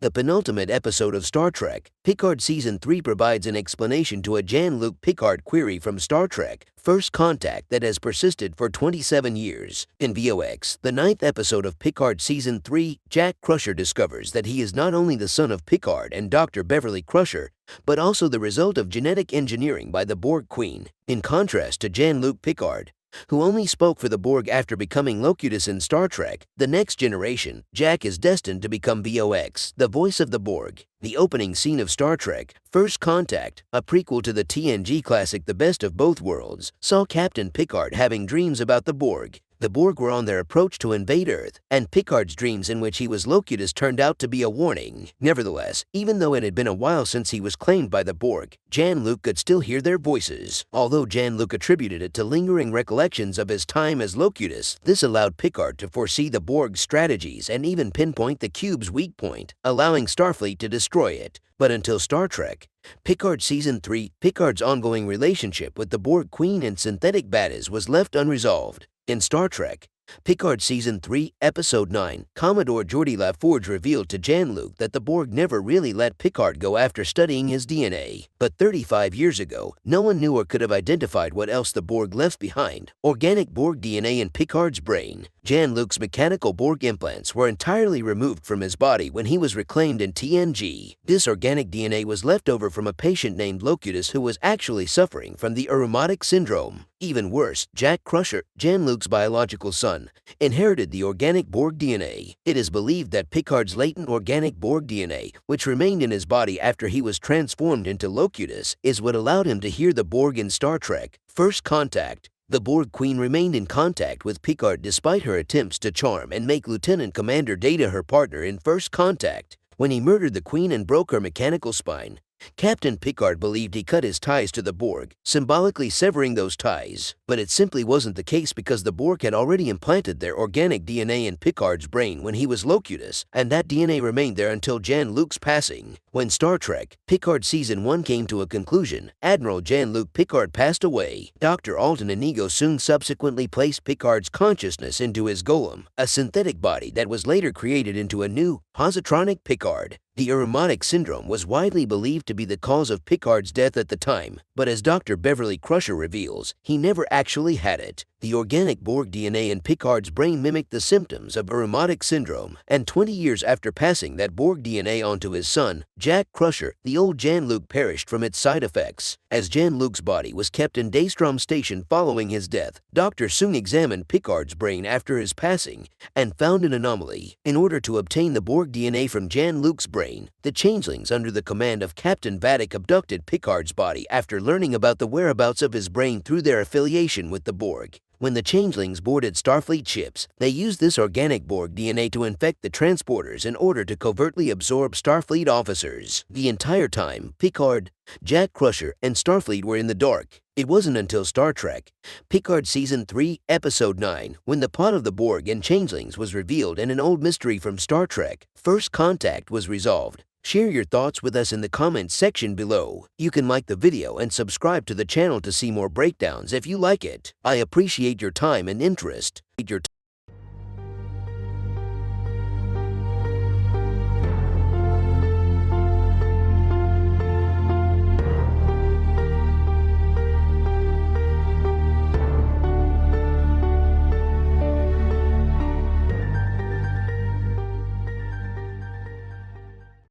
The penultimate episode of Star Trek, Picard Season 3 provides an explanation to a Jean-Luc Picard query from Star Trek First Contact that has persisted for 27 years. In VOX, the ninth episode of Picard Season 3, Jack Crusher discovers that he is not only the son of Picard and Dr. Beverly Crusher, but also the result of genetic engineering by the Borg Queen. In contrast to Jean-Luc Picard, who only spoke for the Borg after becoming Locutus in Star Trek, The Next Generation, Jack is destined to become VOX, the voice of the Borg. The opening scene of Star Trek, First Contact, a prequel to the TNG classic The Best of Both Worlds, saw Captain Picard having dreams about the Borg. The Borg were on their approach to invade Earth, and Picard's dreams in which he was Locutus turned out to be a warning. Nevertheless, even though it had been a while since he was claimed by the Borg, Jean-Luc could still hear their voices. Although Jean-Luc attributed it to lingering recollections of his time as Locutus, this allowed Picard to foresee the Borg's strategies and even pinpoint the cube's weak point, allowing Starfleet to destroy it. But until Star Trek, Picard Season 3, Picard's ongoing relationship with the Borg Queen and synthetic baddies was left unresolved. In Star Trek, Picard Season 3, Episode 9, Commodore Geordi LaForge revealed to Jean-Luc that the Borg never really let Picard go after studying his DNA. But 35 years ago, no one knew or could have identified what else the Borg left behind: organic Borg DNA in Picard's brain. Jean-Luc's mechanical Borg implants were entirely removed from his body when he was reclaimed in TNG. This organic DNA was left over from a patient named Locutus who was actually suffering from the Aromatic Syndrome. Even worse, Jack Crusher, Jean-Luc's biological son, inherited the organic Borg DNA. It is believed that Picard's latent organic Borg DNA, which remained in his body after he was transformed into Locutus, is what allowed him to hear the Borg in Star Trek First Contact. The Borg Queen remained in contact with Picard despite her attempts to charm and make Lieutenant Commander Data her partner in First Contact. When he murdered the Queen and broke her mechanical spine, Captain Picard believed he cut his ties to the Borg, symbolically severing those ties. But it simply wasn't the case because the Borg had already implanted their organic DNA in Picard's brain when he was Locutus, and that DNA remained there until Jean-Luc's passing. When Star Trek, Picard Season 1 came to a conclusion, Admiral Jean-Luc Picard passed away. Dr. Alton Inigo soon subsequently placed Picard's consciousness into his golem, a synthetic body that was later created into a new, positronic Picard. The Aromatic Syndrome was widely believed to be the cause of Picard's death at the time, but as Dr. Beverly Crusher reveals, he never actually had it. The organic Borg DNA in Picard's brain mimicked the symptoms of Aromatic Syndrome, and 20 years after passing that Borg DNA onto his son, Jack Crusher, the old Jean-Luc perished from its side effects. As Jean-Luc's body was kept in Daystrom Station following his death, Dr. Soong examined Picard's brain after his passing and found an anomaly. In order to obtain the Borg DNA from Jean-Luc's brain, the changelings under the command of Captain Vadic abducted Picard's body after learning about the whereabouts of his brain through their affiliation with the Borg. When the changelings boarded Starfleet ships, they used this organic Borg DNA to infect the transporters in order to covertly absorb Starfleet officers. The entire time, Picard, Jack Crusher, and Starfleet were in the dark. It wasn't until Star Trek, Picard Season 3, Episode 9, when the plot of the Borg and changelings was revealed and an old mystery from Star Trek, First Contact, was resolved. Share your thoughts with us in the comments section below. You can like the video and subscribe to the channel to see more breakdowns if you like it. I appreciate your time and interest.